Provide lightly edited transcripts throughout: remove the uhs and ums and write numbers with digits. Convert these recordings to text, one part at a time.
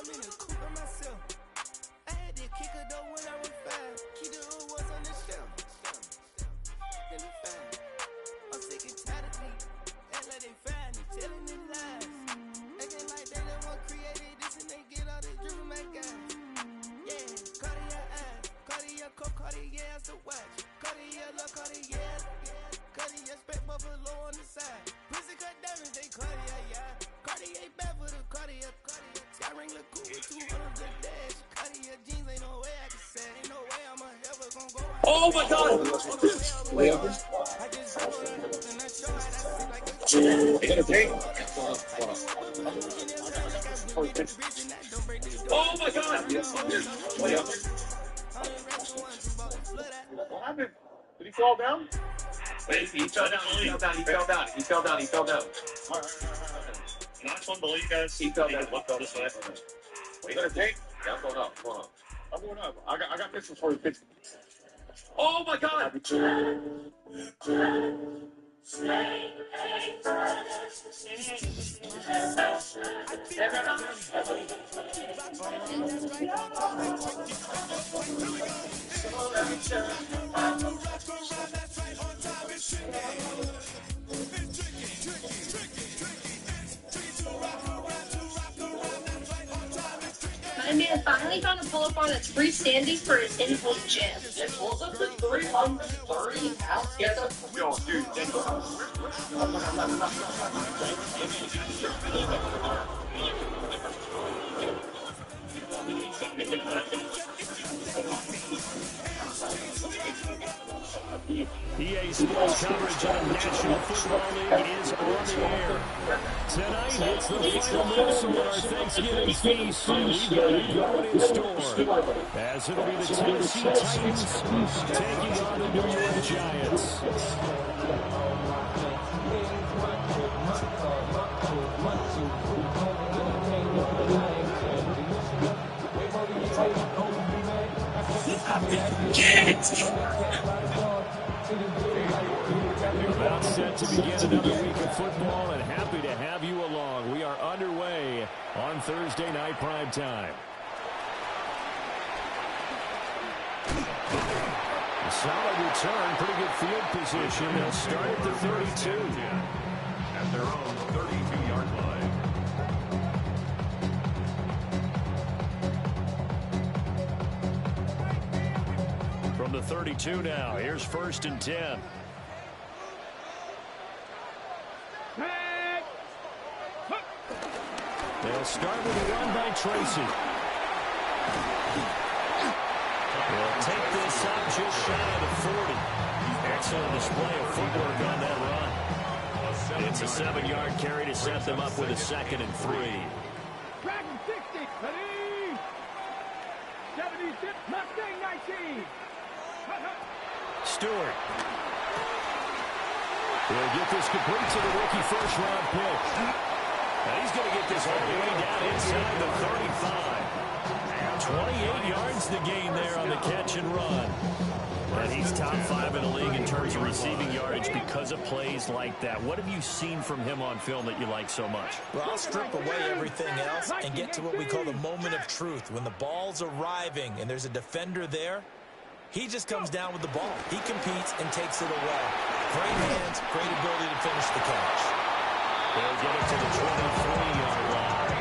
I'm in the coupe by myself. I had to kick her though when I was 5. Keep the old ones on the shelf. In the 5. I'm sick and tired of me. Act like they find me, telling them lies. Acting like they the one created this and they get all the drip from my guys. Yeah, Cartier eyes, Cartier coat, Cartier as the watch. Cartier look, Cartier, Cartier spec buffalo on the side. Pussy cut diamonds, they Cartier, yeah. Cartier bad for the Cartier. Sky ring look cool with 200 the dash. Cartier jeans, ain't no way I can say. Ain't no way I'm ever gonna go out. Oh my God! Layovers. I just roll up and I show how that sit like a Oh my God! What happened? Did he fall down? Wait, he fell down. He fell down. Nice one below you guys. He fell down. Look this way. Wait, you got a take? Yeah, I'm going up. I'm going up. I got pistols for you. Oh my God! My man finally found a pull-up bar that's freestanding for his in-home gym. It pulls up to 330 pounds. Get up. Yo, dude. EA Sports coverage of the National Football League is on the air. Tonight, it's the final morsel of our Thanksgiving feast, and we've got a good in store, as it'll be the Tennessee Titans taking on the New York Giants. About set to begin another week of football, and happy to have you along. We are underway on Thursday night prime time. A solid return, pretty good field position. They'll start at the 32. At their own 32-yard line. From the 32 now, here's 1st and 10. They'll start with a run by Tracy. They'll take this up just shy of the 40. Excellent display of footwork on that run. It's a 7-yard carry to set them up with a 2nd and 3. Dragon 60, ready? 76, Mustang 19. Stewart. He'll get this complete to the rookie first-round pick. And he's going to get this all the way down inside the 35. 28 yards the gain there on the catch and run. And he's top 5 in the league in terms of receiving yardage because of plays like that. What have you seen from him on film that you like so much? Well, I'll strip away everything else and get to what we call the moment of truth. When the ball's arriving and there's a defender there, he just comes down with the ball. He competes and takes it away. Great hands, great ability to finish the catch. They'll get it to the 23-yard line.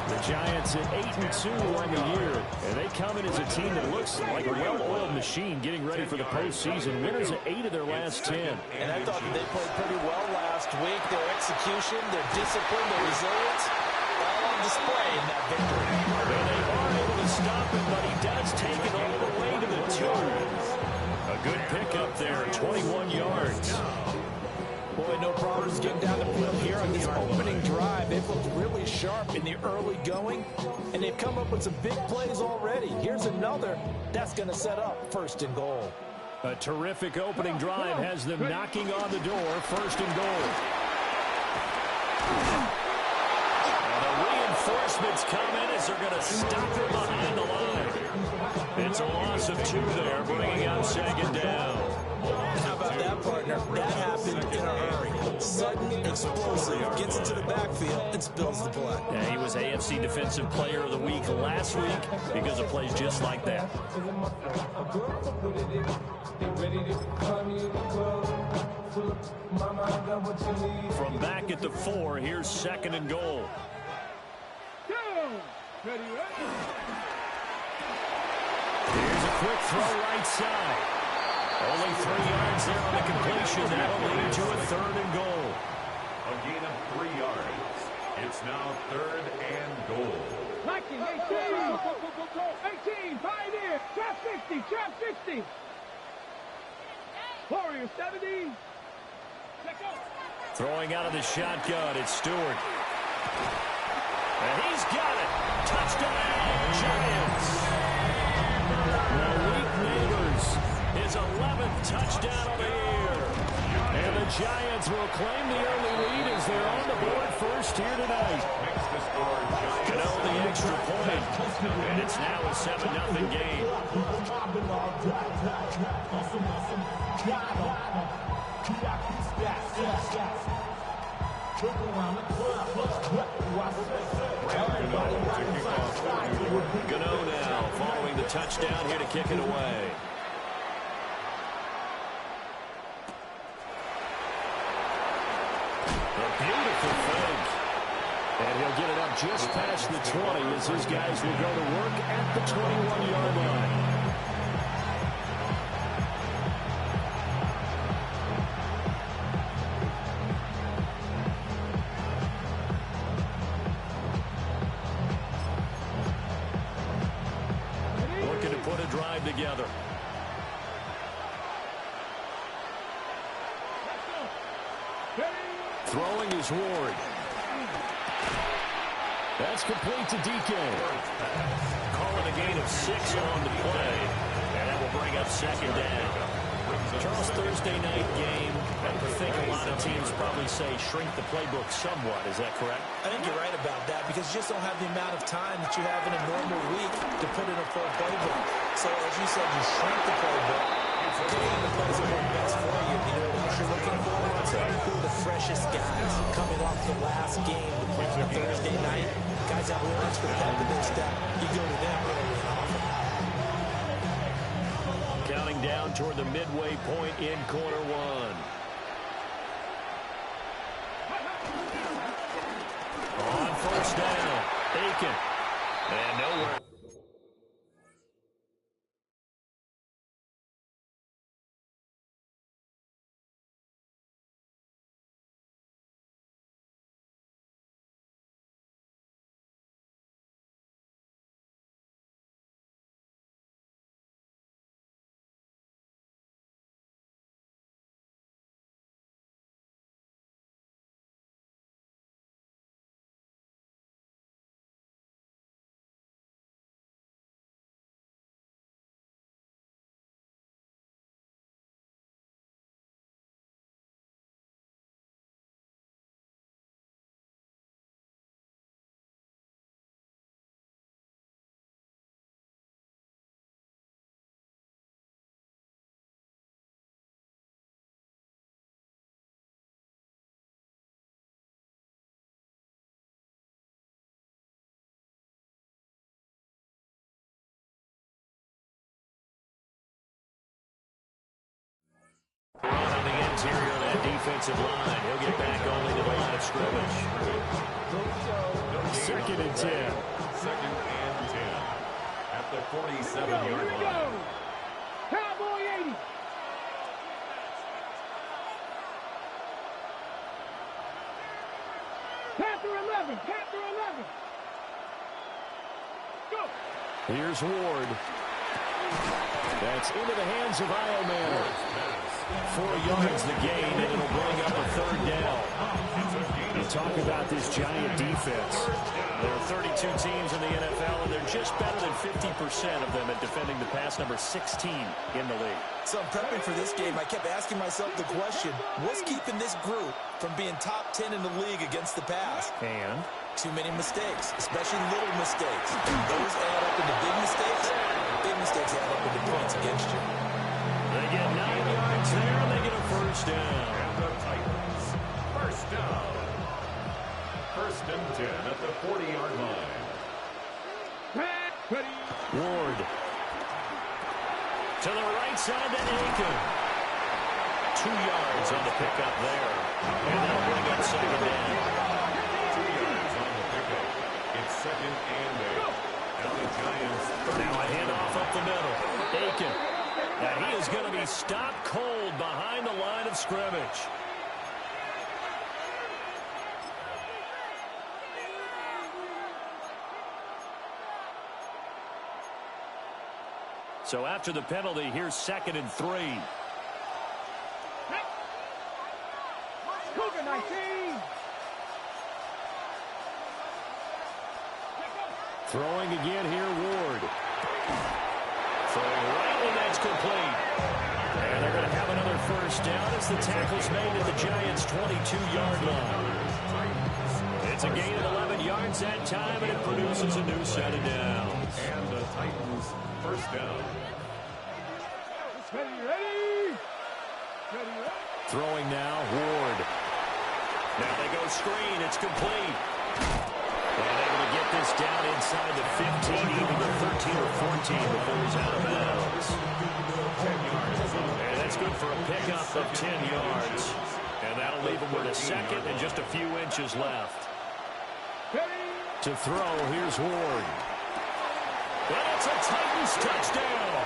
The Giants at 8-2 on the year, and they come in as a team that looks like a well-oiled machine getting ready for the postseason. Winners at 8 of their last 10. And I thought that they played pretty well last week. Their execution, their discipline, their resilience, all on display in that victory. And they are able to stop him, but he does take it all the way to the 2. A good pickup there, 21 yards. Boy, no problems getting down the field here on this opening drive. They've looked really sharp in the early going, and they've come up with some big plays already. Here's another that's going to set up 1st and goal. A terrific opening drive has them knocking on the door, 1st and goal. And the reinforcements come in as they're going to stop him behind the line. It's a loss of 2 there, bringing out 2nd down. How about that, partner? That happened in a hurry. Sudden, explosive, gets into the backfield, and spills the blood. Yeah, he was AFC Defensive Player of the Week last week because of plays just like that. From back at the 4, here's 2nd and goal. Here's a quick throw right side. Only 3 yards there on the completion. That'll lead to a 3rd and goal. A gain of 3 yards. It's now 3rd and goal. 19, 18, 5 in, trap 60, trap 60. Warriors 70. Throwing out of the shotgun, it's Stewart. And he's got it. Touchdown, Giants. Malik Neighbors, his 11th touchdown of the year. And the Giants will claim the early lead as they're on the board first here tonight. Cano the extra point. And it's now a 7-0 game. Gano now following the touchdown here to kick it away. A beautiful fake. And he'll get it up just past the 20 as his guys will go to work at the 21-yard line. Together. Throwing is Ward. That's complete to DK. Calling a gain of 6 on the play. And that will bring up 2nd down. Charles, Thursday night game. I think a lot of teams probably say shrink the playbook somewhat. Is that correct? I think you're right about that because you just don't have the amount of time that you have in a normal week to put in a full playbook. So, as you said, you shrink the playbook. Getting the plays that work best for you. You know what you're looking for? Who are the freshest guys coming off the last game to play on a Thursday night? Guys have a little extra pep in their step. You go to them early and often. Counting down toward the midway point in quarter 1. On first down, Aiken. And nowhere. Run on the interior of that defensive line. He'll get back only to the line of scrimmage. 2nd and 10. 2nd and 10. At the 47-yard line. Cowboy 80. Panther 11. Panther 11. Go. Here's Ward. That's into the hands of Iomanner. 4 yards the gain, and it'll bring up a 3rd down. You talk about this Giant defense. There are 32 teams in the NFL, and they're just better than 50% of them at defending the pass, number 16 in the league. So I'm prepping for this game. I kept asking myself the question, what's keeping this group from being top 10 in the league against the pass? And? Too many mistakes, especially little mistakes. Those add up into big mistakes. Big mistakes add up into points against you. The They get 9 yards there, and they get a first down. And the Titans, first down. First and 10 at the 40-yard line. Ward. To the right side to Aiken. 2 yards on the pickup there. And that'll bring up second down. 2 yards on the pickup. It's second and 8. Now the Giants. Now a handoff up the middle. Aiken. Now he is going to be stopped cold behind the line of scrimmage. So after the penalty, here's second and 3. Cougar 19. Throwing again here, Ward. Throwing right, and that's complete. And they're going to have another first down as the tackle's made at the Giants' 22-yard line. It's a gain of 11 yards that time, and it produces a new set of downs. And the Titans, first down. Ready. Throwing now, Ward. Now they go screen. It's complete. And able to get this down inside the 15, even the 13 or 14 before he's out of bounds. 10 yards. And that's good for a pickup of 10 yards. And that'll leave him with a second and just a few inches left. To throw, here's Ward. And it's a Titans touchdown.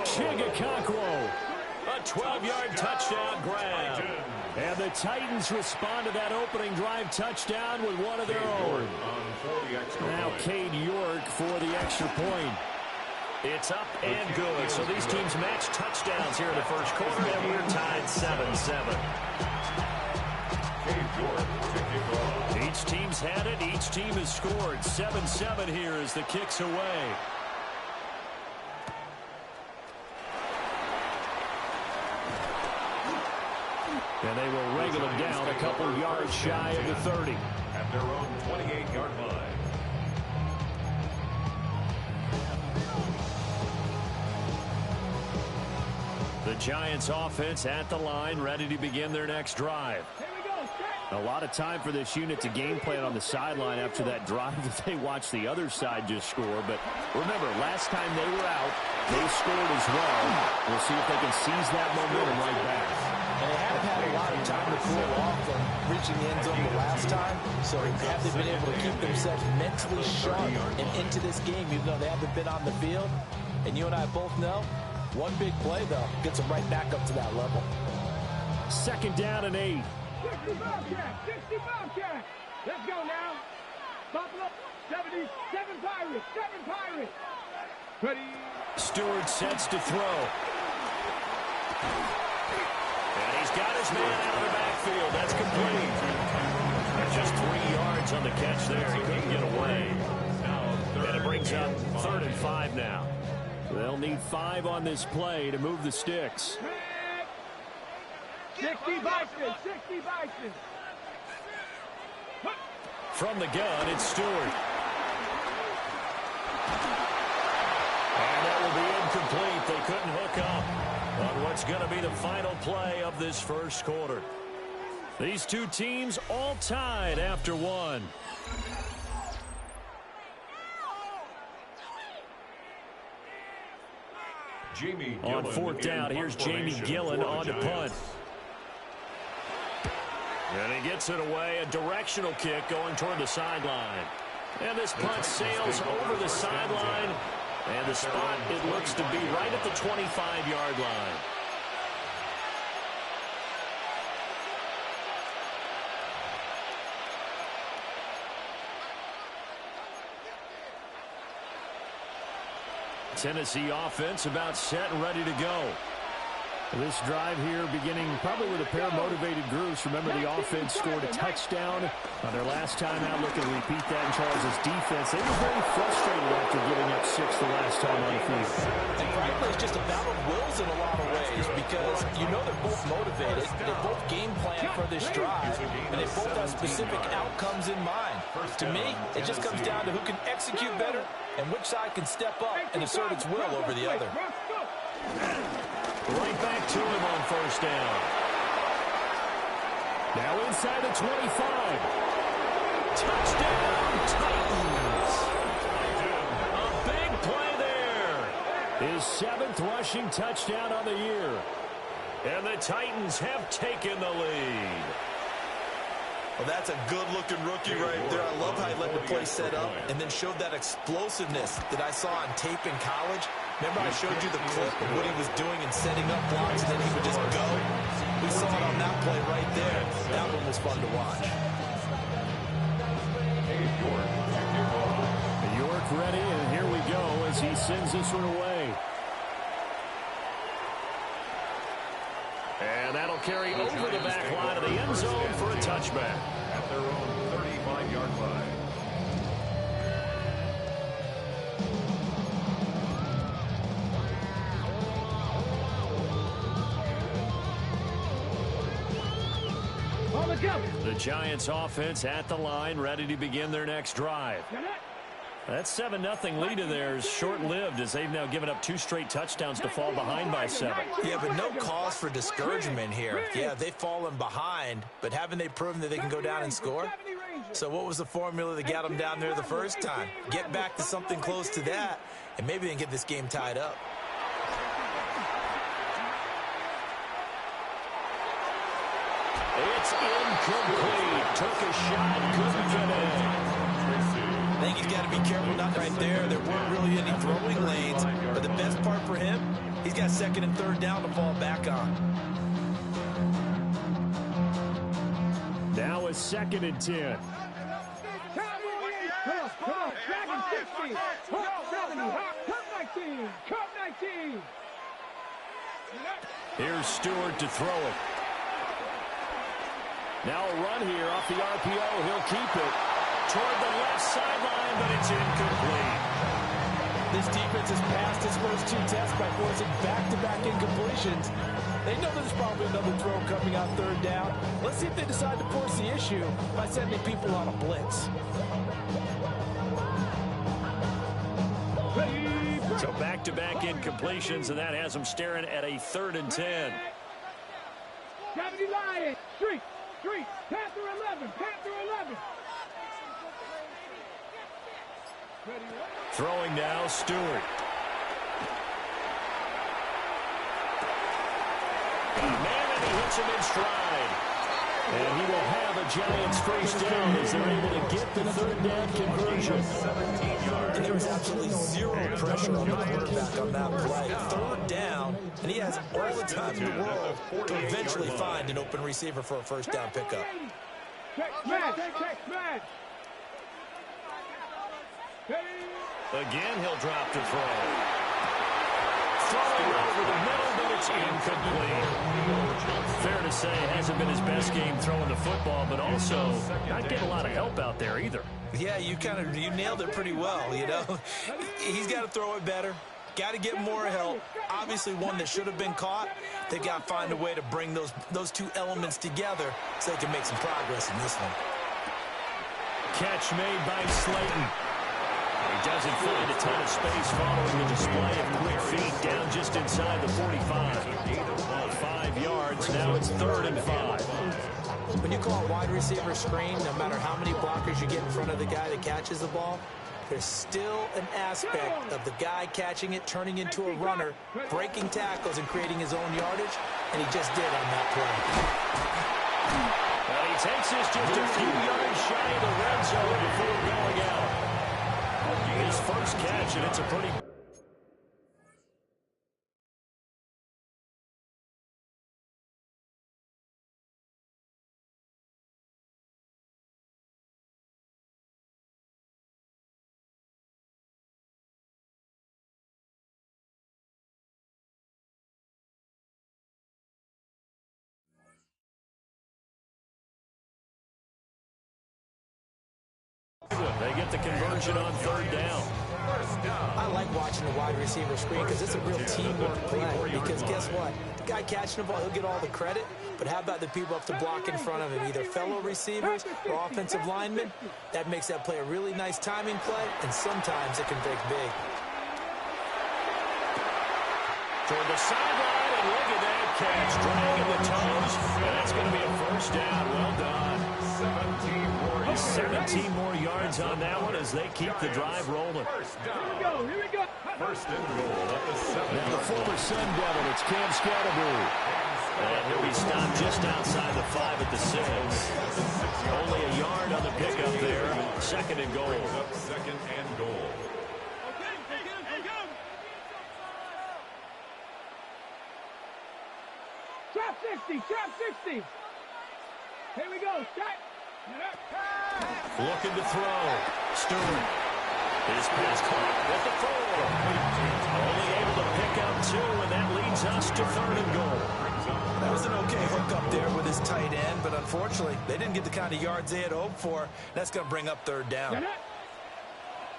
Chigakakwo. A 12-yard touchdown grab. And the Titans respond to that opening drive touchdown with one of their own. Now Cade York for the extra point. It's up and good. So these teams match touchdowns here in the first quarter, and we're tied 7-7. Each team's had it. Each team has scored. 7-7 here as the kick's away. And they will wrangle him down a couple yards shy of the 30. At their own 28-yard line. The Giants offense at the line, ready to begin their next drive. A lot of time for this unit to game plan on the sideline after that drive that they watched the other side just score. But remember, last time they were out, they scored as well. We'll see if they can seize that momentum right back. And they haven't had a lot of time to cool off from reaching the end zone the last time. So have they been able to keep themselves mentally sharp and into this game, even though they haven't been on the field? And you and I both know, one big play, though, gets them right back up to that level. Second down and 8. 60 Bobcats. 60 Bobcats. Let's go now. Buffalo, 77 Pirates. 7 Pirates. Ready. Stewart sets to throw. And he's got his man out of the backfield. That's complete. Just 3 yards on the catch there. He couldn't get away. And it brings up 3rd and 5 now. They'll need 5 on this play to move the sticks. 60 Bison. 60 Bison. From the gun, it's Stewart. And that will be incomplete. They couldn't hook up on what's going to be the final play of this first quarter. These two teams all tied after one. On 4th down, here's Jamie Gillen on to punt. And he gets it away, a directional kick going toward the sideline. And this punt sails over the sideline. And the spot, it looks to be right at the 25-yard line. Tennessee offense about set and ready to go. This drive here beginning probably with a pair of motivated groups. Remember, the offense scored a touchdown on their last time out. Looking to repeat that in Charles' defense. They were very frustrated after giving up 6 the last time on the field. And frankly, it's just a battle of wills in a lot of ways because you know they're both motivated. They both game plan for this drive, and they both have specific outcomes in mind. To me, it just comes down to who can execute better and which side can step up and assert its will over the other. Right back to him on first down. Now inside the 25. Touchdown, Titans. A big play there. His 7th rushing touchdown on the year. And the Titans have taken the lead. Well, that's a good-looking rookie right there. I love how he let the play set up and then showed that explosiveness that I saw on tape in college. Remember I showed you the clip of what he was doing and setting up blocks, and then he would just go? We saw it on that play right there. That one was fun to watch. York ready, and here we go as he sends this one away. And that'll carry over the back line of the end zone for a touchback. At their own 35-yard line. The Giants offense at the line, ready to begin their next drive. That 7-0 lead of theirs short-lived as they've now given up 2 straight touchdowns to fall behind by 7. Yeah, but no cause for discouragement here. Yeah, they've fallen behind, but haven't they proven that they can go down and score? So what was the formula that got them down there the first time? Get back to something close to that, and maybe they can get this game tied up. It's incomplete. Took a shot, couldn't get in. I think he's got to be careful not right there. There weren't really any throwing lanes, but the best part for him, he's got 2nd and 3rd down to fall back on. Now a 2nd and 10. Come on, Dragon 60, Hawk 70, Hawk, Cup 19, Cup 19. Here's Stewart to throw it. Now a run here off the RPO. He'll keep it toward the left sideline, but it's incomplete. This defense has passed its first 2 tests by forcing back-to-back incompletions. They know there's probably another throw coming on 3rd down. Let's see if they decide to force the issue by sending people on a blitz. So back-to-back incompletions, and that has them staring at a 3rd and 10. Gravity Lion, Street, Panther 11, Panther 11. Throwing now, Stewart. Man, and he hits him in stride. And he will have a Giants first down as they're able to get the 3rd down conversion. And there was absolutely 0 pressure on the quarterback on that play. 3rd down, and he has all the time in the world to eventually find an open receiver for a 1st down pickup. Again, he'll drop to throw. Throwing over the middle, but it's incomplete. Fair to say, it hasn't been his best game throwing the football, but also not getting a lot of help out there either. Yeah, you nailed it pretty well, you know. He's got to throw it better. Got to get more help. Obviously, one that should have been caught. They've got to find a way to bring those 2 elements together so they can make some progress in this one. Catch made by Slayton. He doesn't find a ton of space following the display of quick feet down just inside the 45. 5 yards, now it's 3rd and 5. When you call a wide receiver screen, no matter how many blockers you get in front of the guy that catches the ball, there's still an aspect of the guy catching it, turning into a runner, breaking tackles and creating his own yardage, and he just did on that play. Well, he takes this just a few yards shy of the red zone before going out. His first catch, and it's a pretty... They get the conversion on 3rd down. I like watching the wide receiver screen because it's a real teamwork play. Because guess what? The guy catching the ball, he'll get all the credit. But how about the people up to block in front of him, either fellow receivers or offensive linemen? That makes that play a really nice timing play, and sometimes it can break big. Toward the sideline, look at that catch. Dragging the toes. And that's going to be a first down. Well done. 17 more yards on that one as they keep the drive rolling. Here we go. First and goal at the 7. Now the former Sun Devil, it's Cam Scatterbury. And he'll be stopped just outside the 5 at the 6. Only a yard on the pickup there. Second and goal. Second and goal. Trap 60, trap 60. Here we go, set. Looking to throw. Stewart. His pass caught with the 4. Only able to pick up 2, and that leads us to third and goal. That was an okay hook up there with his tight end, but unfortunately, they didn't get the kind of yards they had hoped for. That's going to bring up third down.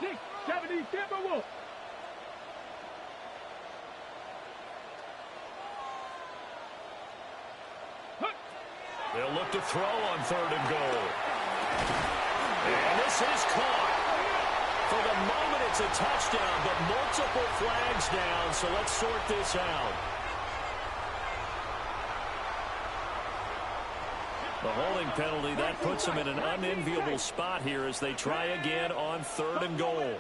670 Timberwolves. They'll look to throw on third and goal. And this is caught. For the moment, it's a touchdown, but multiple flags down, so let's sort this out. The holding penalty, that puts them in an unenviable spot here as they try again on third and goal.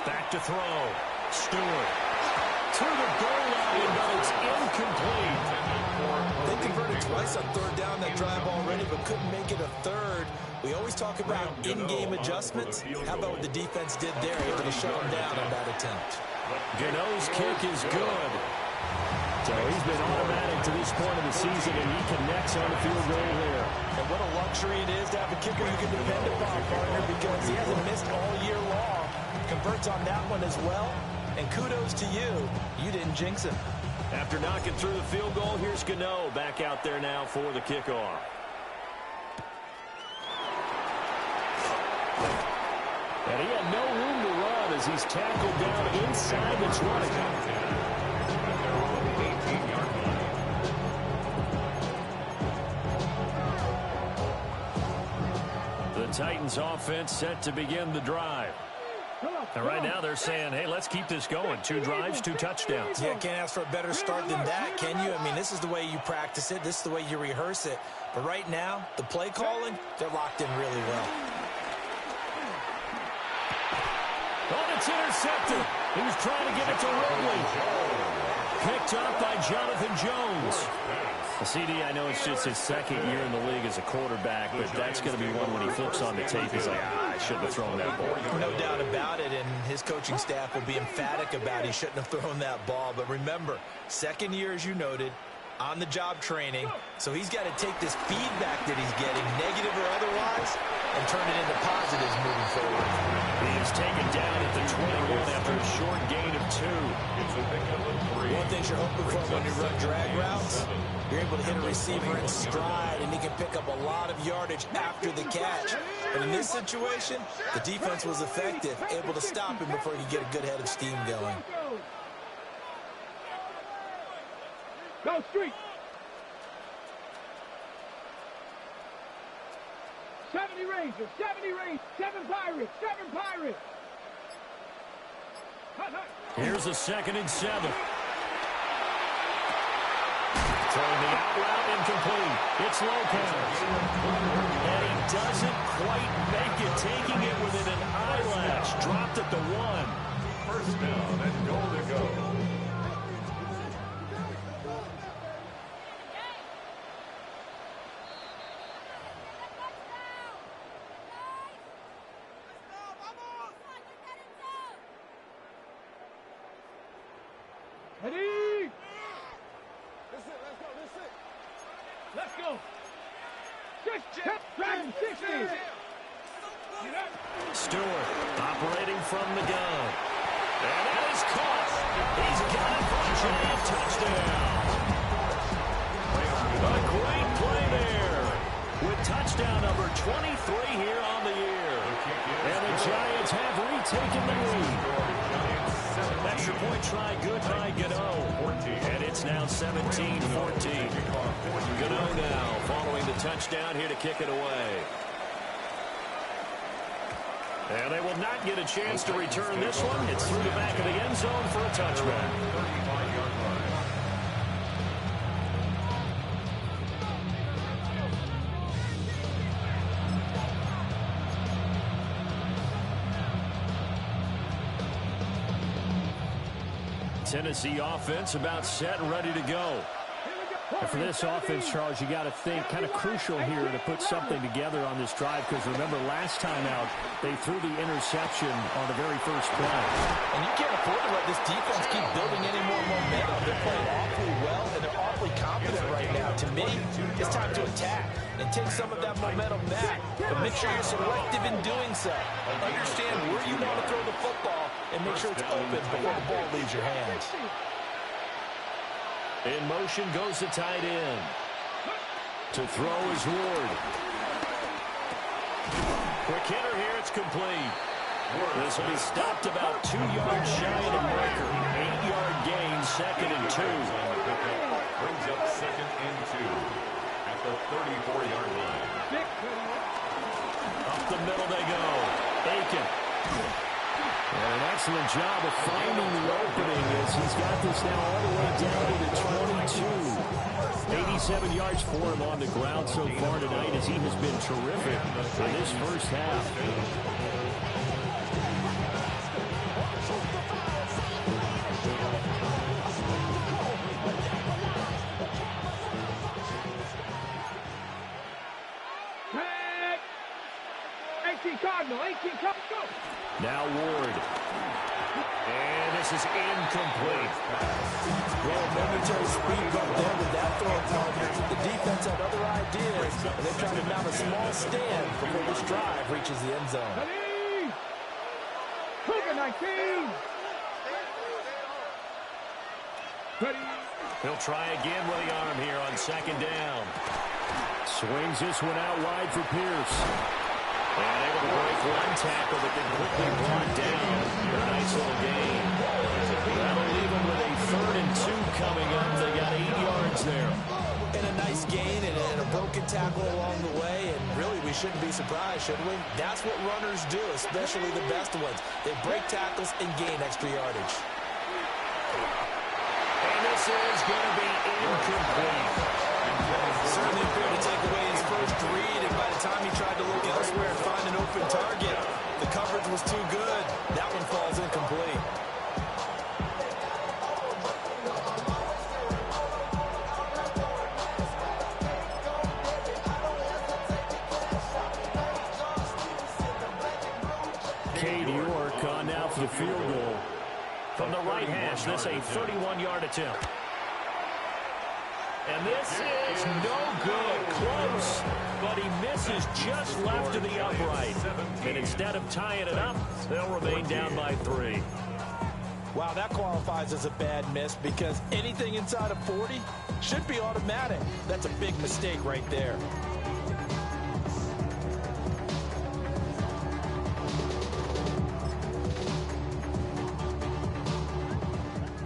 Back to throw. Stewart. To the goal line, but it's incomplete. They converted twice on third down that drive already, but couldn't make it a third. We always talk about in-game adjustments. How about what the defense did there, able to shut them down on that attempt? Gano's kick is good. So he's been automatic to this point of the season, and he connects on the field goal there. And what a luxury it is to have a kicker you can depend upon, partner, because he hasn't missed all year long. Converts on that one as well. And kudos to you. You didn't jinx him. After knocking through the field goal, here's Gano back out there now for the kickoff. And he had no room to run as he's tackled down inside the 20. The Titans offense set to begin the drive. And right now they're saying, hey, let's keep this going. 2 drives, 2 touchdowns. Yeah, can't ask for a better start than that, can you? I mean, this is the way you practice it. This is the way you rehearse it. But right now, the play calling, they're locked in really well. Oh, it's intercepted. He was trying to give it to Ridley. Picked up by Jonathan Jones. CD, I know it's just his second year in the league as a quarterback, but that's going to be one when he flips on the tape. He's like, I shouldn't have thrown that ball. No doubt about it, and his coaching staff will be emphatic about he shouldn't have thrown that ball. But remember, second year, as you noted, on-the-job training, so he's got to take this feedback that he's getting, negative or otherwise, and turn it into positives moving forward. He is taken down at the 21 after a short gain of 2. One thing you're hoping for when you run drag routes, you're able to hit a receiver in stride, and he can pick up a lot of yardage after the catch. But in this situation, the defense was effective, able to stop him before he could get a good head of steam going. Go street. 70 Rangers, 70 Rangers, 7 Pirates, 7 Pirates. Here's a 2nd and 7. Throwing the out route, incomplete. It's Lopez. And he doesn't quite make it, taking it within an eyelash. Dropped at the 1. First down and goal to go. Ready? Let's go. 60. Stewart operating from the gun. And that is caught. He's got it for a giant touchdown. A great play there with touchdown number 23 here on the year. And the Giants have retaken the lead. Extra point try good by Gano. And it's now 17-14. Gano now following the touchdown here to kick it away. And they will not get a chance to return this one. It's through the back of the end zone for a touchback. 35-yard line. Tennessee offense about set and ready to go. And for this offense, Charles, you got to think kind of crucial here to put something together on this drive, because remember last time out they threw the interception on the very first play. And you can't afford to let this defense keep building any more momentum. They're playing awfully well, and they're awfully confident right now. To me, it's time to attack and take some of that momentum back. But make sure you're selective in doing so. Understand where you want to throw the football and make sure it's open before the ball leaves your hands. In motion goes the tight end. To throw is Ward. Quick hitter here, it's complete. This will be stopped about 2 yards shy of the marker. 8-yard gain, 2nd and 2. Brings up 2nd and 2 at the 34-yard line. Up the middle they go. Aiken. And an excellent job of finding the opening as he's got this now all the way down to the 22. 87 yards for him on the ground so far tonight, as he has been terrific in this first half. Now Ward. And this is incomplete. Well, momentary speed right there with that throw partner. The defense had other ideas, and they're trying to mount a small stand before this drive reaches the end zone. He'll try again with the arm here on 2nd down. Swings this one out wide for Pierce. And able to break one tackle, but then quickly brought down. A nice little gain. That'll leave them with a 3rd and 2 coming up. They got 8 yards there. And a nice gain and a broken tackle along the way. And really, we shouldn't be surprised, should we? That's what runners do, especially the best ones. They break tackles and gain extra yardage. And this is going to be incomplete. Certainly appeared to take away his first read, and by the time he tried to look elsewhere and find an open target, the coverage was too good. That one falls incomplete. Cade York on now for the field goal. From the right hash, this a 31-yard attempt. And this is no good. Close, but he misses just left of the upright. And instead of tying it up, they'll remain down by 3. Wow, that qualifies as a bad miss, because anything inside of 40 should be automatic. That's a big mistake right there.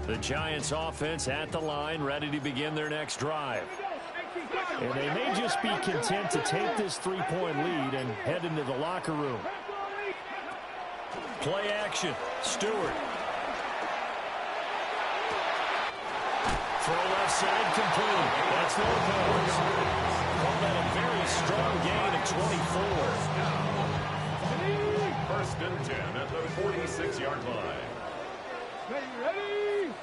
The Giants offense at the line, ready to begin their next drive. And they may just be content to take this 3-point lead and head into the locker room. Play action. Stewart. Throw left side complete. That's Lopez. Call that a very strong gain at 24. 1st and 10 at the 46-yard line. Ready?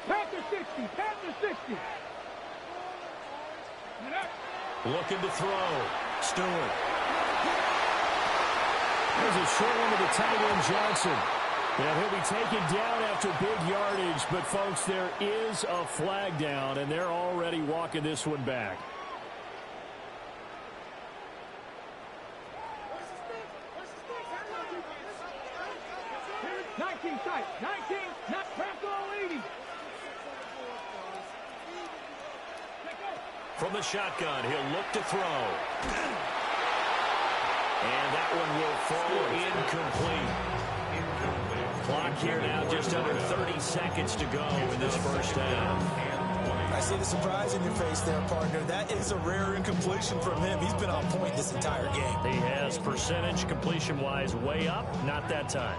Panther 60, Panther 60. Looking to throw. Stewart. There's a short one to the tight end, Johnson. And he'll be taken down after big yardage. But, folks, there is a flag down, and they're already walking this one back. From the shotgun, he'll look to throw. And that one will fall incomplete. Clock here now, just under 30 seconds to go in this first half. I see the surprise in your face there, partner. That is a rare incompletion from him. He's been on point this entire game. He has percentage completion-wise way up, not that time.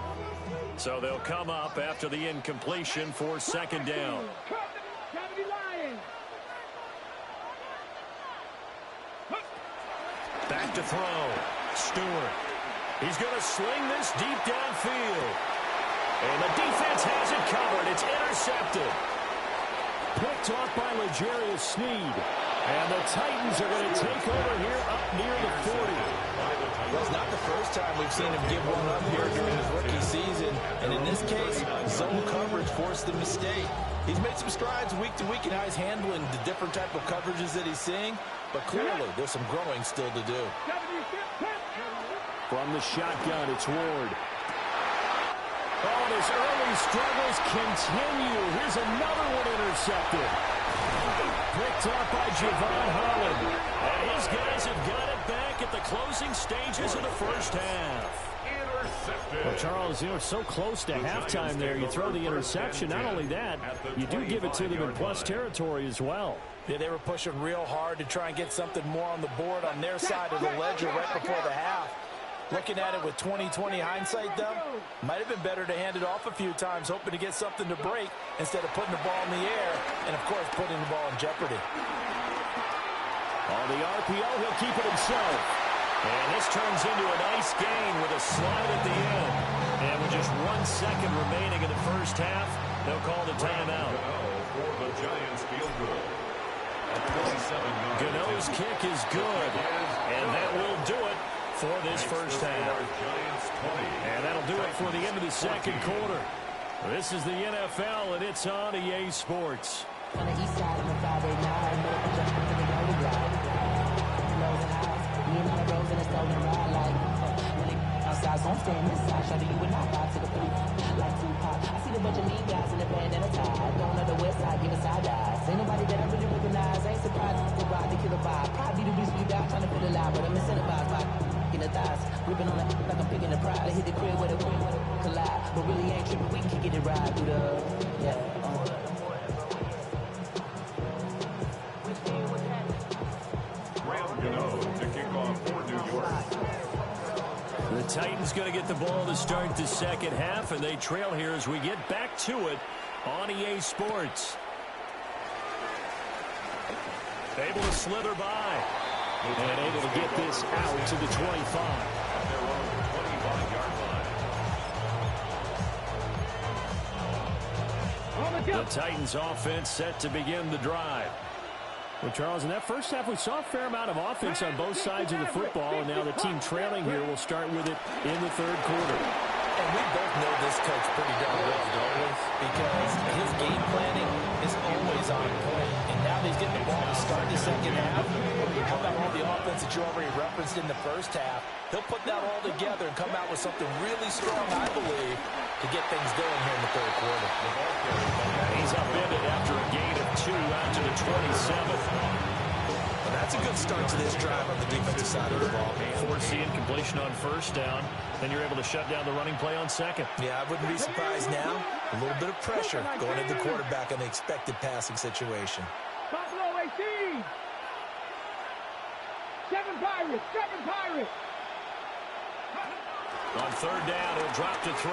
So they'll come up after the incompletion for second down. Back to throw. Stewart. He's going to sling this deep downfield. And the defense has it covered. It's intercepted. Picked off by L'Jarius Sneed. And the Titans are going to take over here up near the 40. Well, it's not the first time we've seen him give one up here during his rookie season. And in this case, zone coverage forced the mistake. He's made some strides week to week in how he's handling the different type of coverages that he's seeing. But clearly, there's some growing still to do. From the shotgun, it's Ward. Oh, and his early struggles continue. Here's another one intercepted. Picked up by Javon Holland. And his guys have got it back at the closing stages of the first half. Well, Charles, you know, it's so close to halftime there. You throw the interception. Not only that, you do give it to them in plus territory as well. Yeah, they were pushing real hard to try and get something more on the board on their side of the ledger right before the half. Looking at it with 20/20 hindsight, though, might have been better to hand it off a few times, hoping to get something to break instead of putting the ball in the air and, of course, putting the ball in jeopardy. On the RPO, he'll keep it himself. And this turns into a nice gain with a slide at the end. And with just 1 second remaining in the first half, they'll call the timeout. For the Giants field goal. Gano's kick is good. And that will do it for this first half. And that'll do it for the end of the second quarter. This is the NFL, and it's on EA Sports. On the east side of the Friday night, me and my bros in a stolen ride like outside, so I'm staying inside. Show you and I vibe to the beat like Tupac. I see the bunch of mean guys in the band and a tie. Going on the west side, giving side eyes. Ain't nobody that I really recognize. I ain't surprised to ride the killer vibe. Probably the reason you got trying to feel alive, but I'm incentivized by in the thighs, gripping on it like I'm picking the pride. They hit the crib with a collide, but really ain't tripping. We can get it right through the The Titans going to get the ball to start the second half, and they trail here as we get back to it on EA Sports. Able to slither by. And able to get this out to the 25. The Titans offense set to begin the drive. Well, Charles, in that first half, we saw a fair amount of offense on both sides of the football, and now the team trailing here will start with it in the third quarter. And we both know this coach pretty darn well, don't we? Because his game planning is always on point. And now that he's getting the ball to start the second half, how about all the offense that you already referenced in the first half? He'll put that all together and come out with something really strong, I believe, to get things going here in the third quarter. He's upended after a gain of 2 out to the 27. Well, that's a good start to this drive on the defensive side of the ball. Force the incompletion on first down. Then you're able to shut down the running play on second. Yeah, I wouldn't be surprised now. A little bit of pressure going into the quarterback on the expected passing situation. Buffalo 18. 7 Pirates. 7 Pirates. On third down, he'll drop to throw.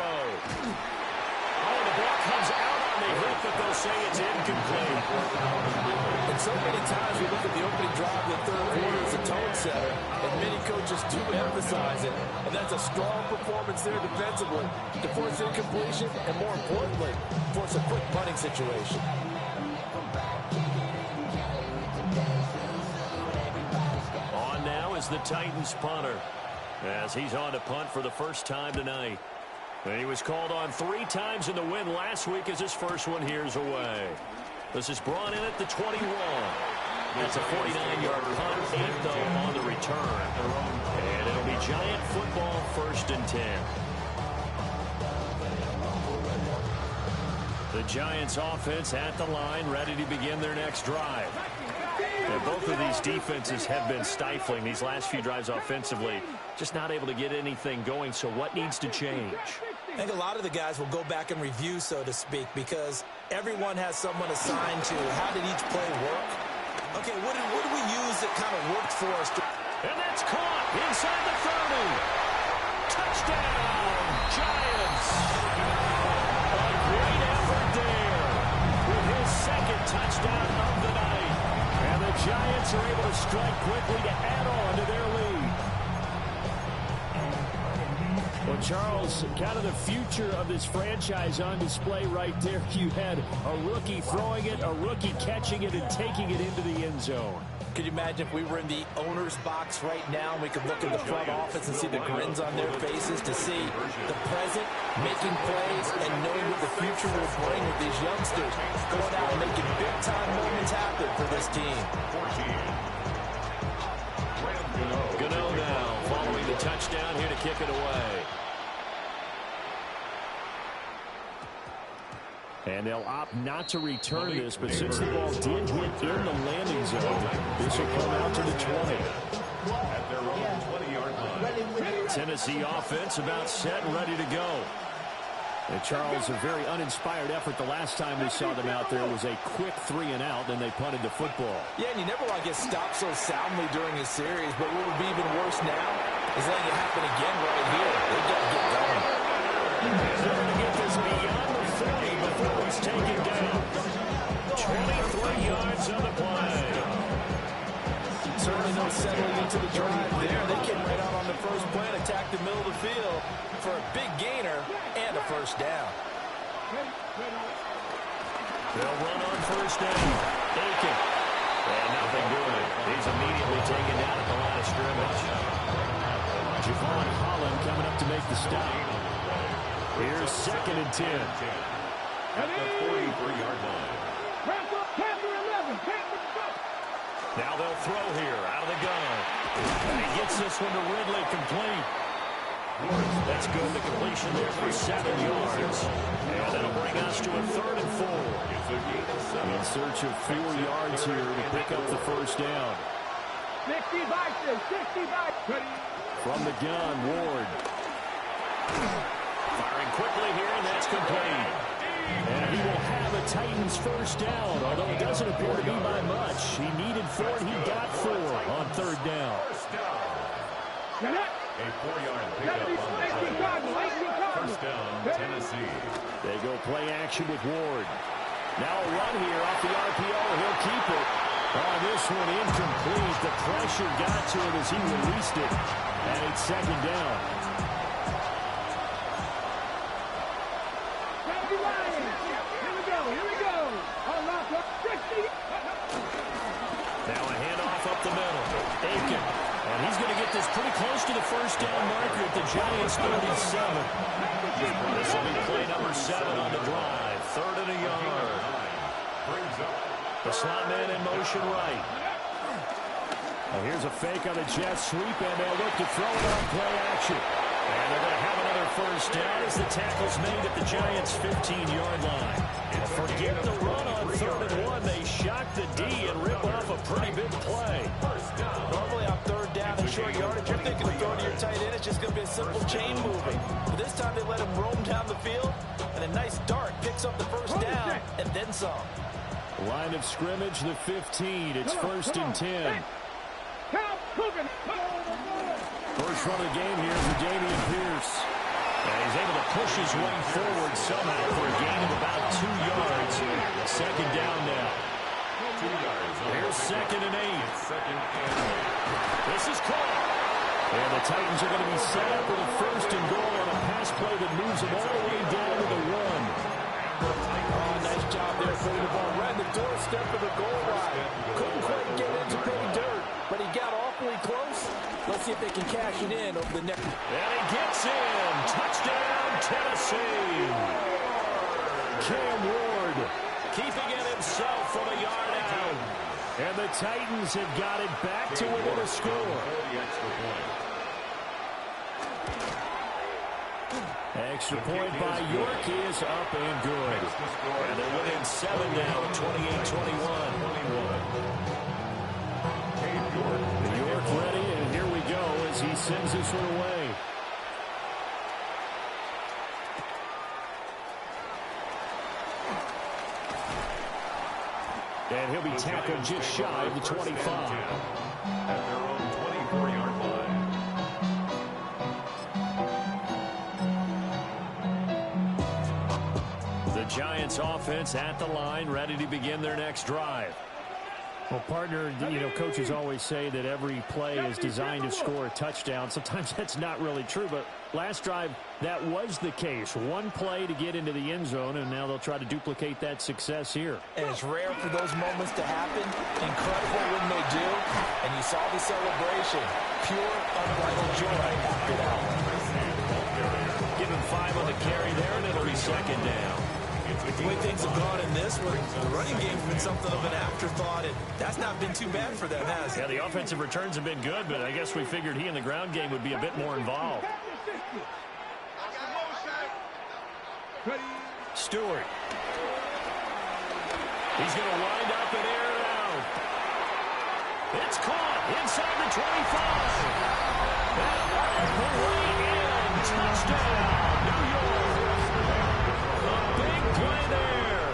Oh, the ball comes out on the hip, but they'll say it's incomplete. And so many times we look at the opening drive of the third quarter as a tone setter, and many coaches do emphasize it. And that's a strong performance there defensively to force incompletion, and more importantly, force a quick punting situation. On now is the Titans punter, as he's on to punt for the first time tonight. And he was called on 3 times in the win last week as his first one here's away. This is brought in at the 21. That's a 49-yard punt, 8 though on the return. And it'll be Giant football, 1st and 10. The Giants offense at the line, ready to begin their next drive. And both of these defenses have been stifling these last few drives offensively. Just not able to get anything going, so what needs to change? I think a lot of the guys will go back and review, so to speak, because everyone has someone assigned to how did each play work. Okay, what did we use that kind of worked for us? And that's caught inside the 30. Touchdown, Giants. A great effort there with his second touchdown of the night. And the Giants are able to strike quickly to add on to their lead. Well, Charles, kind of the future of this franchise on display right there. You had a rookie throwing it, a rookie catching it, and taking it into the end zone. Could you imagine if we were in the owner's box right now and we could look at the front office and see the grins on their faces to see the present, making plays, and knowing what the future will bring with these youngsters going out and making big-time moments happen for this team. Gano now following the touchdown here to kick it away. And they'll opt not to return this, but since the ball did hit in the landing zone, this will come out to the 20. At their own 20-yard line. Tennessee offense about set and ready to go. And Charles, a very uninspired effort the last time we saw them out there was a quick 3-and-out, then they punted the football. Yeah, and you never want to get stopped so soundly during a series, but what would be even worse now is letting it happen again right here. They've got to get going. They're going to get this beyond the 40 before he's taken down. 23 yards on the play. Certainly no settling into the drive there. They came right out on the first play and attacked the middle of the field for a big gainer and a first down. They'll run on first down. Aiken. And nothing doing. He's immediately taken down at the line of scrimmage. Javon Holland coming up to make the stop. Here's 2nd and 10. At the 43-yard line. Now they'll throw here out of the gun. And he gets this one to Ridley, complete. That's good. The completion there for 7 yards. And that'll bring us to a 3rd and 4. In search of 4 yards here to pick up the first down. 65. From the gun, Ward. Firing quickly here, and that's complete. And he will have a Titans first down, although it doesn't appear to be by much. He needed 4, and he got 4 on 3rd down. A 4-yard pickup on the play. First down, Tennessee. They go play action with Ward. Now a run here off the RPO. He'll keep it. Oh, this one incomplete. The pressure got to him as he released it. And it's 2nd down. Now a handoff up the middle. Aiken. And he's going to get this pretty close to the first down marker at the Giants' 37. This will be play number 7 on the drive. 3rd and a yard. The slot man in motion right. Well, here's a fake on the jet sweep, and they'll look to throw it on play action. And they're going to have another first down as the tackle's made at the Giants' 15-yard line. Forget the run on 3rd and 1. They shock the D and rip off a pretty big play. Normally on 3rd down and short yardage, you're thinking of throwing to your tight end. It's just going to be a simple chain moving. But this time they let him roam down the field, and a nice dart picks up the first down and then some. Line of scrimmage, the 15. It's 1st and 10. First run of the game here for Dameon Pierce. And he's able to push his way forward somehow for a gain of about 2 yards. 2nd down now. 2 yards. Here's 2nd and 8. This is caught. And the Titans are going to be set up with a 1st and goal on a pass play that moves them all the way down to the 1. Oh, nice job there putting the ball right in the doorstep of the goal line. Couldn't quite get it to pay dirt, but he got awfully close. Let's see if they can cash it in over the next. And he gets in. Touchdown, Tennessee. Cam Ward keeping it himself from a yard out. And the Titans have got it back to within a score. Extra point by York is up and good. And they're within 7 now at 28-21. York ready, and here we go as he sends this one away. and he'll be tackled just shy of the 25. At their own 24-yard line. The Giants offense at the line, ready to begin their next drive. Well, partner, you know, coaches always say that every play is designed to score a touchdown. Sometimes that's not really true, but last drive, that was the case. One play to get into the end zone, and now they'll try to duplicate that success here. And it's rare for those moments to happen. Incredible when they do. And you saw the celebration. Pure, unbridled joy after that one. Give him 5 on the carry there, and it'll be second down. The way things have gone in this one, the running game's been something of an afterthought, and that's not been too bad for them, has it? Yeah, the offensive returns have been good, but I guess we figured he in the ground game would be a bit more involved. Stewart. He's going to wind up and air it out. It's caught inside the 25. And way in. Touchdown, New York. Big play there.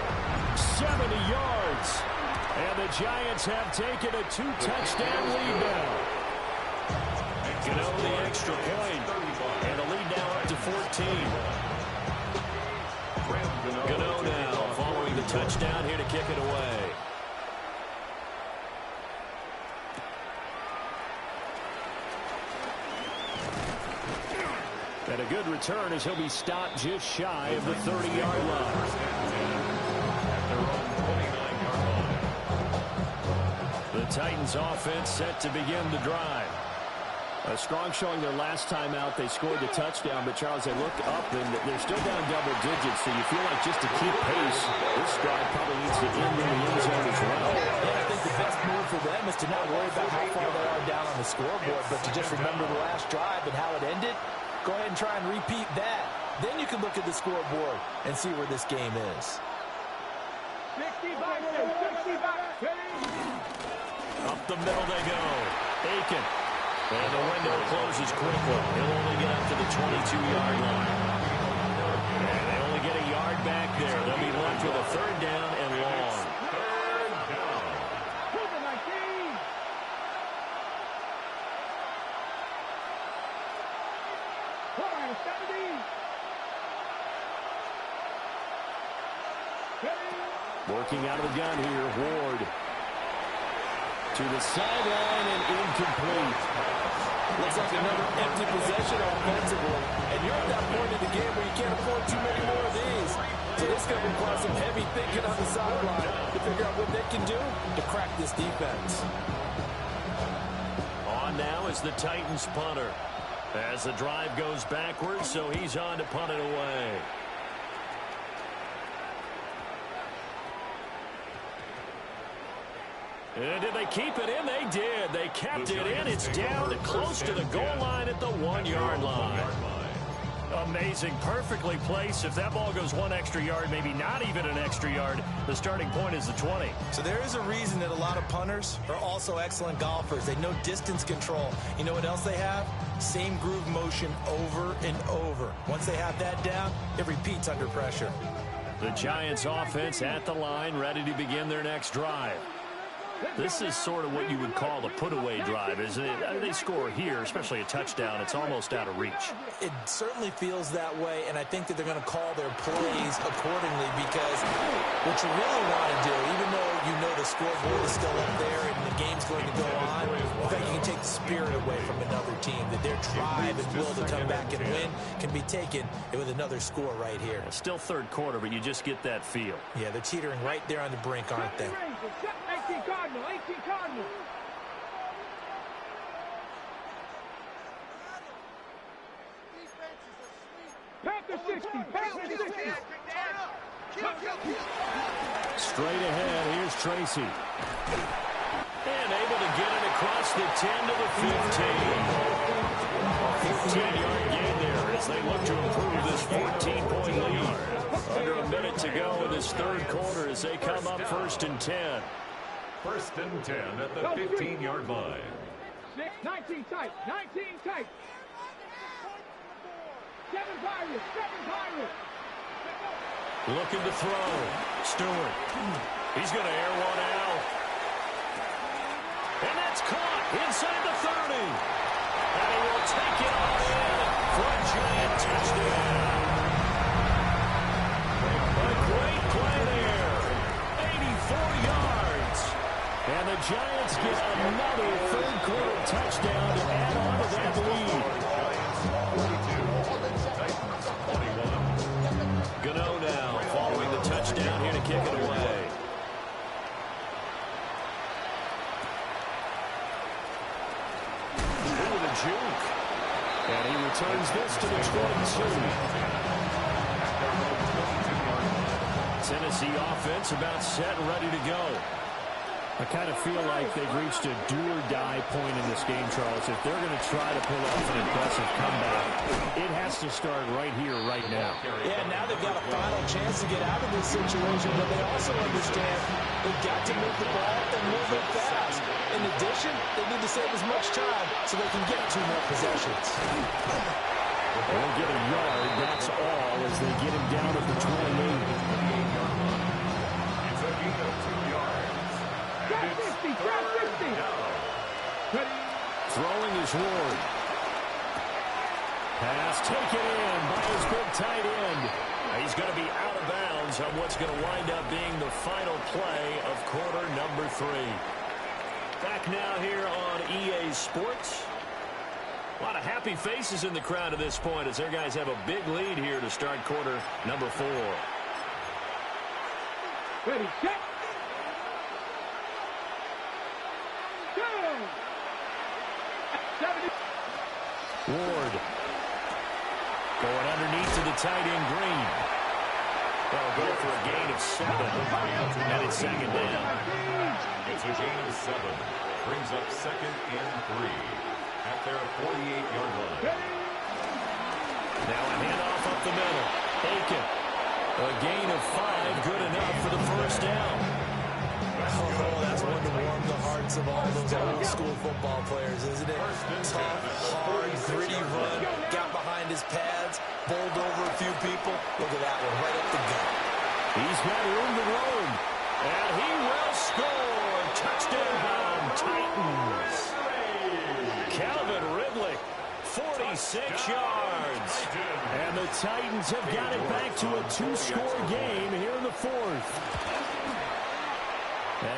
70 yards. And the Giants have taken a 2-touchdown lead now. Gano the extra point. And the lead now up to 14. Gano now following the touchdown here to kick it away. And a good return as he'll be stopped just shy of the 30-yard line. The Titans offense set to begin the drive. A strong showing their last time out. They scored the touchdown, but Charles, they look up and they're still down double digits, so you feel like just to keep pace, this drive probably needs to end in the end zone as well. Yeah, I think the best move for them is to not worry about how far they are down on the scoreboard, but to just remember the last drive and how it ended. Go ahead and try and repeat that. Then you can look at the scoreboard and see where this game is. Up the middle they go. Aiken. And the window closes quickly. He'll only get up to the 22-yard line. And they only get a yard back there. They'll be left with a third down and long. Working out of the gun here, Ward. To the sideline and incomplete. Looks like another empty possession offensively. And you're at that point in the game where you can't afford too many more of these. So this is going to require some heavy thinking on the sideline to figure out what they can do to crack this defense. On now is the Titans punter. As the drive goes backwards, so he's on to punt it away. And did they keep it in? They did. They kept it in. It's down close to the goal line at the 1-yard line. Amazing. Perfectly placed. If that ball goes 1 extra yard, maybe not even an extra yard, the starting point is the 20. So there is a reason that a lot of punters are also excellent golfers. They know distance control. You know what else they have? Same groove motion over and over. Once they have that down, it repeats under pressure. The Giants offense at the line, ready to begin their next drive. This is sort of what you would call the put-away drive, isn't it? They score here, especially a touchdown. It's almost out of reach. It certainly feels that way, and I think that they're going to call their plays accordingly because what you really want to do, even though you know the scoreboard is still up there and the game's going to go on, in fact, you can take the spirit away from another team, that their drive and will to come back and win can be taken with another score right here. Still third quarter, but you just get that feel. Yeah, they're teetering right there on the brink, aren't they? 18 Cardinal. Panther 60. Straight ahead, here's Tracy. And able to get it across the 10 to the 15. 15-yard gain there as they look to improve this 14-point lead. Under a minute to go in this third quarter as they come up 1st and 10. 1st and 10 at the 15-yard line. 19 tight. 19 tight. 7 Pirates. Looking to throw. Stewart. He's going to air one out. And that's caught inside the 30. And he will take it all in for a Giant touchdown. A great play there. 84 yards. And the Giants get another third-quarter touchdown to add on to that lead. Gano now following the touchdown here to kick it away. Into the juke. And he returns this to the 22. Tennessee offense about set and ready to go. I kind of feel like they've reached a do-or-die point in this game, Charles. If they're going to try to pull off an impressive comeback, it has to start right here, right now. Yeah, now they've got a final chance to get out of this situation, but they also understand they've got to move the ball and move it fast. In addition, they need to save as much time so they can get 2 more possessions. They'll get a yard, that's all, as they get him down at the 28. It's a gain of 2 yards. Throwing is Ward. Pass taken in by his big tight end. He's going to be out of bounds on what's going to wind up being the final play of quarter number 3. Back now here on EA Sports. A lot of happy faces in the crowd at this point as their guys have a big lead here to start quarter number 4. Ready, set. Ward going underneath to the tight end Green. They'll go for a gain of 7. And it's second down. It's a gain of 7. Brings up 2nd and 3 at their 48-yard line. Now a handoff up the middle. Aiken. A gain of 5. Good enough for the first down. Oh, that's one to warm the hearts of all those old-school football players, isn't it? Tough, hard, gritty run. Got behind his pads, bowled over a few people. Look at that one, right up the gut. He's got room to roam. And he will score. Touchdown, Titans. Calvin Ridley, 46 yards. And the Titans have got it back to a 2-score game here in the 4th.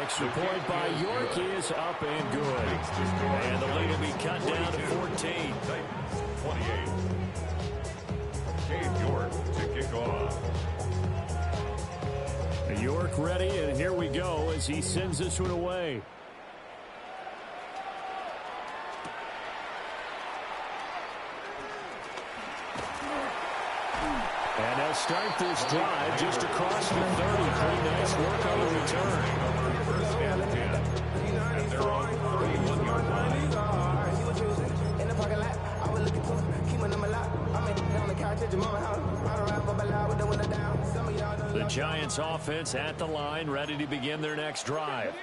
Extra point by York is up and good. And the lead will be cut down to 14. 28. Cade York to kick off. York ready, and here we go as he sends this one away. And they'll start this drive just across the 30. Pretty nice work on the return. First and 10. At their own 31-yard line. In the parking lot, I was looking to keep my number locked. I'm on the couch at your mama house. I don't rap, but loud with the window down. Some of y'all The Giants offense at the line, ready to begin their next drive.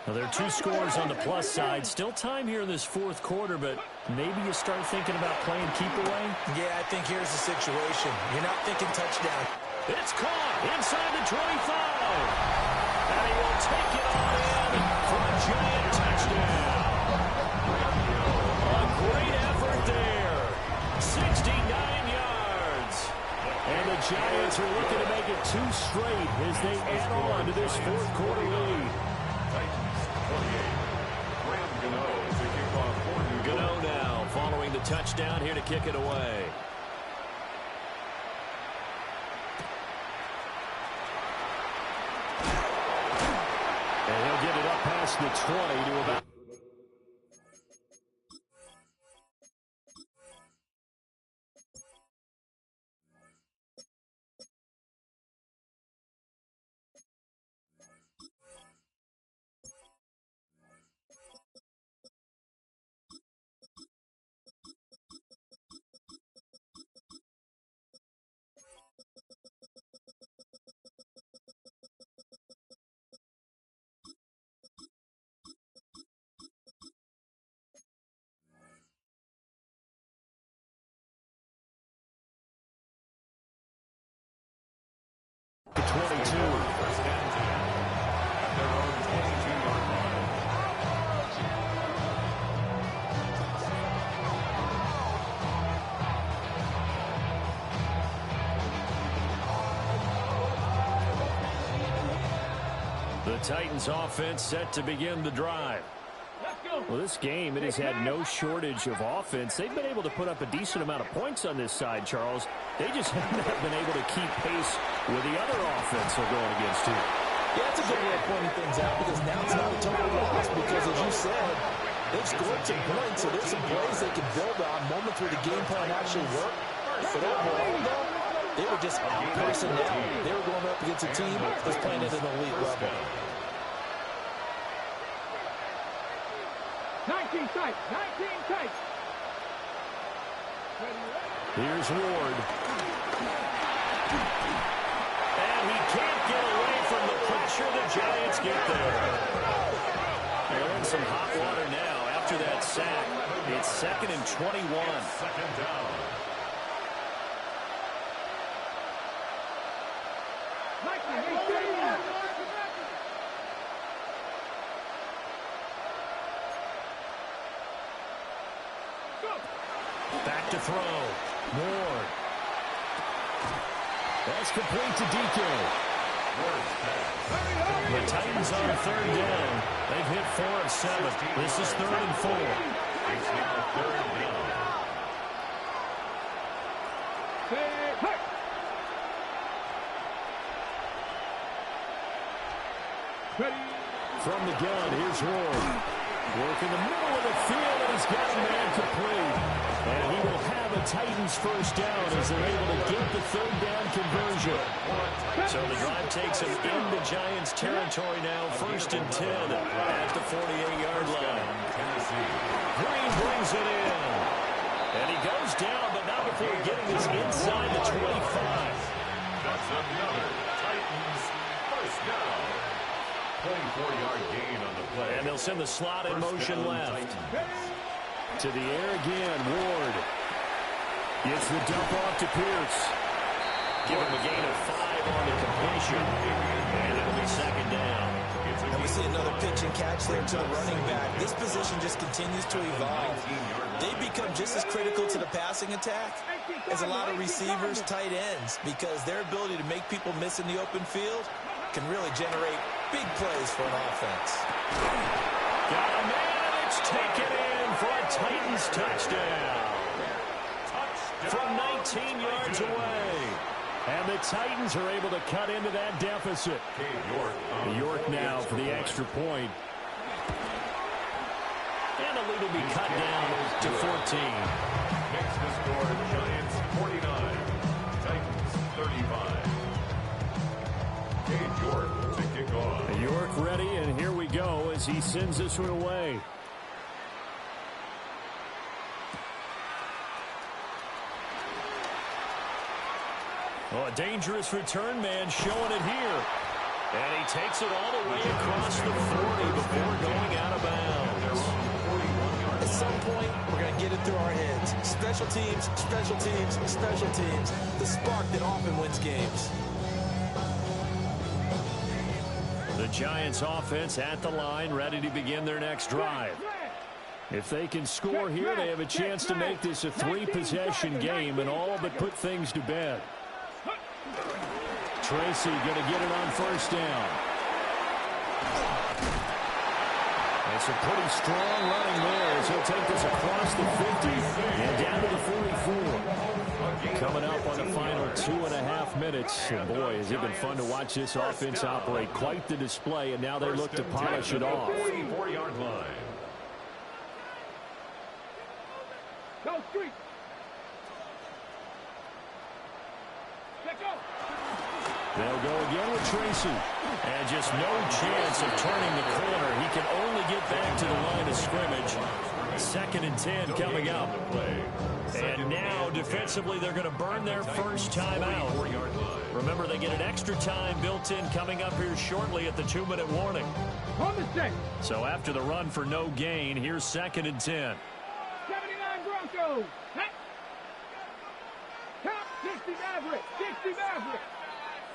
Now, there are 2 scores on the plus side. Still time here in this 4th quarter, but maybe you start thinking about playing keep away? Yeah, I think here's the situation. You're not thinking touchdown. It's caught inside the 25. And he will take it all in for a Giant touchdown. A great effort there. 69 yards. And the Giants are looking to make it 2 straight as they add on to this 4th quarter lead. Titans 28. Graham Gano to kick off for New York. Gano now following the touchdown here to kick it away. And he'll get it up past the 20 to about Titans offense set to begin the drive. Well, this game, it has had no shortage of offense. They've been able to put up a decent amount of points on this side, Charles. They just have not been able to keep pace with the other offense they're going against here. Yeah, that's a good way of pointing things out because now it's not a total loss because, as you said, they've scored some points, so there's some plays they can build on, moments where the game plan actually worked. But overall, though, they were just out-personnel. They were going up against a team that's playing at an elite level. 19 tight. 19 tight. Here's Ward. And he can't get away from the pressure the Giants get there. They're in some hot water now after that sack. It's 2nd and 21. Second down. Back to throw. Ward. That's complete to DK. The Titans on 3rd down. They've hit 4 of 7. This is 3rd and 4. From the gun, here's Ward. Work in the middle of the field, and he's got a man complete. And he will have a Titans first down as they're able to get the 3rd down conversion. So the drive takes him into Giants territory now, 1st and 10 at the 48-yard line. Green brings it in. And he goes down, but not before getting this inside the 25. That's another Titans first down. 24-yard gain on the play. And they'll send the slot in motion left. To the air again, Ward. Gets the dump off to Pierce. Give him a gain of 5 on the completion. And it'll be 2nd down. And we see another pitch and catch there to the running back. This position just continues to evolve. They become just as critical to the passing attack as a lot of receivers, tight ends, because their ability to make people miss in the open field can really generate big plays for an offense. Got a man, it's taken in for a Titans touchdown. From 19 yards away. And the Titans are able to cut into that deficit. York now for the extra point. And the lead will be cut down to 14. Makes the score Giants 49, Titans 35. Cade York to kick off. York ready, and here we go as he sends this one away. Oh, a dangerous return man showing it here. And he takes it all the way across the 40 before going out of bounds. At some point, we're going to get it through our heads. Special teams, special teams, special teams. The spark that often wins games. The Giants offense at the line, ready to begin their next drive. If they can score here, they have a chance to make this a 3-possession game and all but put things to bed. Tracy going to get it on 1st down. It's a pretty strong running there as he'll take this across the 50 and down to the 44. Coming up on the final 2.5 minutes. And boy, has it been fun to watch this offense operate. Quite the display, and now they look to polish it off. 44-yard line. Go street. Let go. They'll go again with Tracy. And just no chance of turning the corner. He can only get back to the line of scrimmage. 2nd and 10 coming up. And now, defensively, they're going to burn their first timeout. Remember, they get an extra time built in coming up here shortly at the 2-minute warning. So after the run for no gain, here's 2nd and 10. 79 Broncos. Count 60 Maverick. 60 Maverick.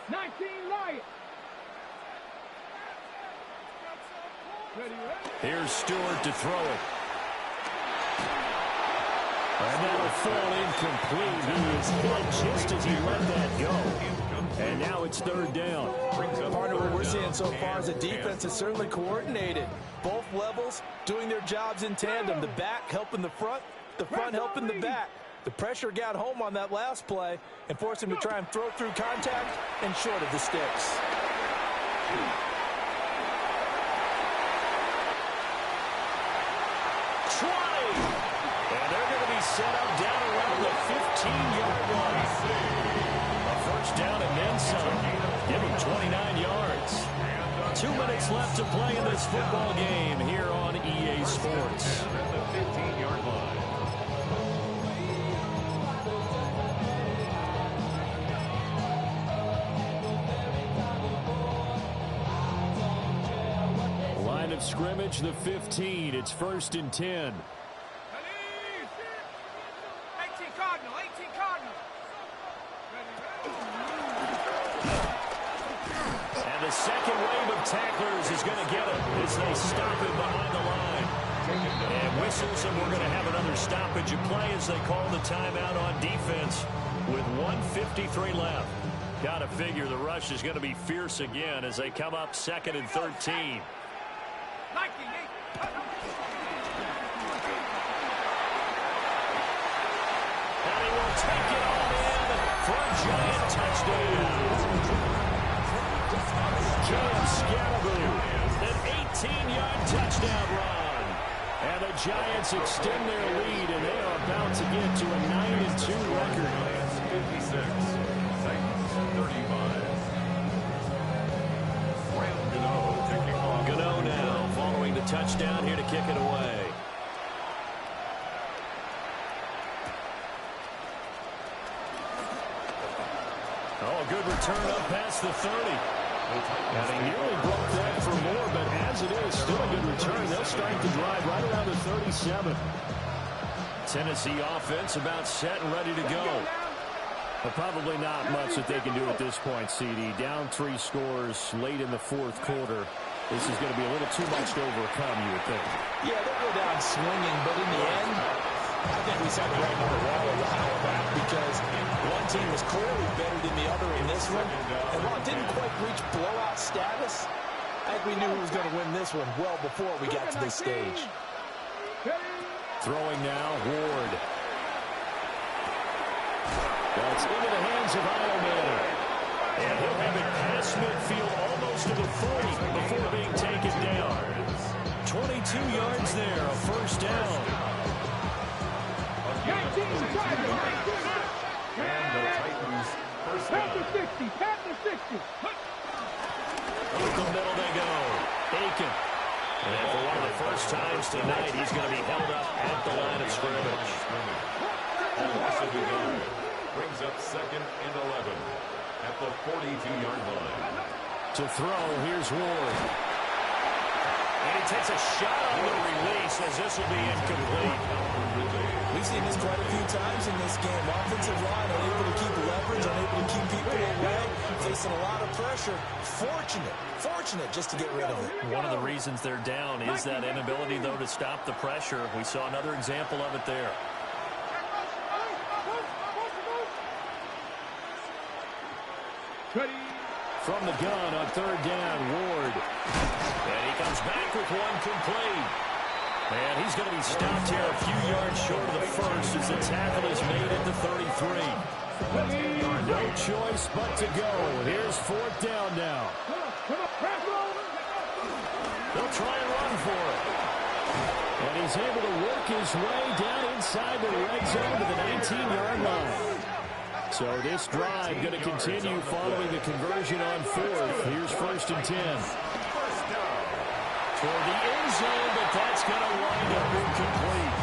19 Lions. Here's Stewart to throw it. And that'll fall incomplete. He is hit just as he let that go. And now it's third down. Partner, what we're seeing so far is the defense is certainly coordinated. Both levels doing their jobs in tandem. The back helping the front helping the back. The pressure got home on that last play and forced him to try and throw through contact and short of the sticks. 20. And they're going to be set up down around the 15-yard line. A first down and then some. Give him 29 yards. 2 minutes left to play in this football game here on EA Sports. At the 15-yard line. Line of scrimmage, the 15. It's 1st and 10. 18 Cardinal, 18 Cardinal. And the second wave of tacklers is going to get him as they stop him behind the line. And whistles, and we're going to have another stoppage of play as they call the timeout on defense with 1:53 left. Got to figure the rush is going to be fierce again as they come up 2nd and 13. And he will take it all in for a giant touchdown. Cam Scalaboo, an 18-yard touchdown run. And the Giants extend their lead, and they are about to get to a 9-2 record. 56, Titans 35. Graham Gano kicking off. Gano now following the touchdown here to kick it away. Oh, good return up past the 30. And he nearly broke that for more, but as it is, still a good return. They'll start the drive right around the 37. Tennessee offense about set and ready to go. But probably not much that they can do at this point, CD. Down 3 scores late in the 4th quarter. This is going to be a little too much to overcome, you would think. Yeah, they'll go down swinging, but in the end, I think we saw the right number wall of the howl back because one team was clearly better than the other in this one. And while it didn't quite reach blowout status, I think we knew who was going to win this one well before we got to this stage. Throwing now, Ward. That's into the hands of Eilman. And he'll have it past midfield almost to the 40 before being taken down. 22 yards there, a first down. 19 Cardinal, 19. And the Titans first Pat down. the 60, Pat the 60. Up the middle they go. Aiken. And for one of the first times tonight, he's going to be held up at the line of scrimmage. And loss of the game brings up 2nd and 11 at the 42-yard line. To throw, here's Ward. And he takes a shot on the release as this will be incomplete. We've seen this quite a few times in this game. Offensive line unable to keep leverage, unable to keep people away, facing a lot of pressure. Fortunate just to get rid of it. One of the reasons they're down is that inability, though, to stop the pressure. We saw another example of it there. From the gun on 3rd down, Ward. And he comes back with one complete. And he's going to be stopped here a few yards short of the first as the tackle is made at the 33. No choice but to go. Here's 4th down now. They'll try and run for it. And he's able to work his way down inside the red zone to the 19-yard line. So this drive going to continue following the conversion on 4th. Here's 1st and 10. Toward the end zone, but that's going to wind up incomplete.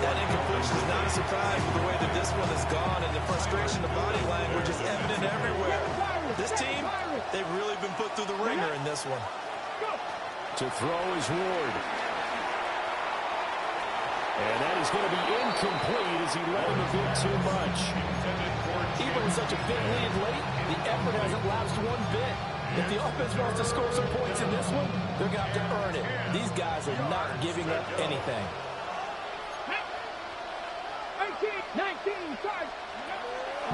That incompletion is not a surprise with the way that this one has gone, and the frustration, the body language is evident everywhere. This team, they've really been put through the ringer in this one. To throw is Ward. And that is going to be incomplete as he let him a bit too much. Even with such a big lead late, the effort hasn't lapsed one bit. If the offense wants to score some points in this one, they're going to have to earn it. These guys are not giving up anything. 19, 19, start.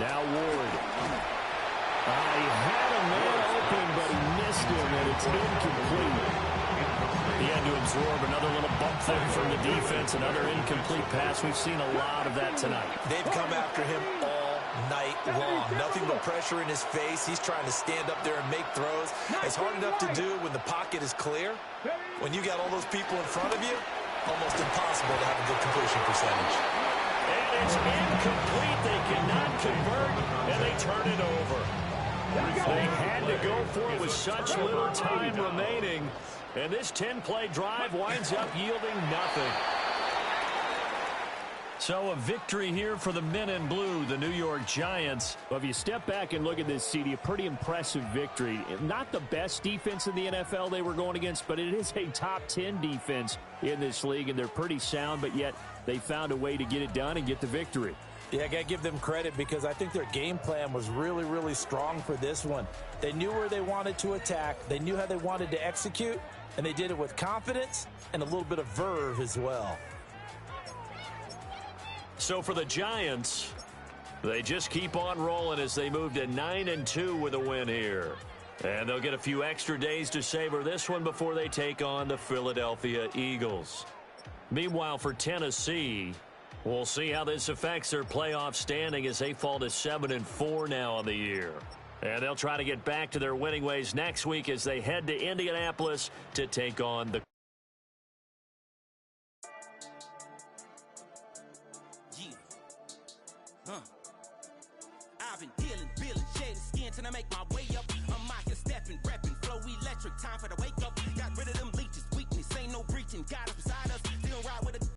Now Ward. He had a man open, but he missed him, and it's incomplete. He had to absorb another little bump there from the defense, another incomplete pass. We've seen a lot of that tonight. They've come after him all night long. Nothing but pressure in his face. He's trying to stand up there and make throws. It's hard enough to do when the pocket is clear. When you got all those people in front of you, almost impossible to have a good completion percentage. And it's incomplete. They cannot convert, and they turn it over. They had to go for it with such little time remaining. And this 10-play drive winds up yielding nothing. So a victory here for the men in blue, the New York Giants. Well, if you step back and look at this, CD, a pretty impressive victory. Not the best defense in the NFL they were going against, but it is a top 10 defense in this league, and they're pretty sound, but yet they found a way to get it done and get the victory. Yeah, I got to give them credit because I think their game plan was really, really strong for this one. They knew where they wanted to attack. They knew how they wanted to execute, and they did it with confidence and a little bit of verve as well. So for the Giants, they just keep on rolling as they move to 9-2 with a win here. And they'll get a few extra days to savor this one before they take on the Philadelphia Eagles. Meanwhile, for Tennessee, we'll see how this affects their playoff standing as they fall to 7-4 now on the year. And they'll try to get back to their winning ways next week as they head to Indianapolis to take on the I've been dealing, billing, shading skin till I make my way up. I'm out here stepping, repping, flow electric, time for the wake up. Got rid of them leeches, weakness, ain't no breaching. Got us beside us, still ride with a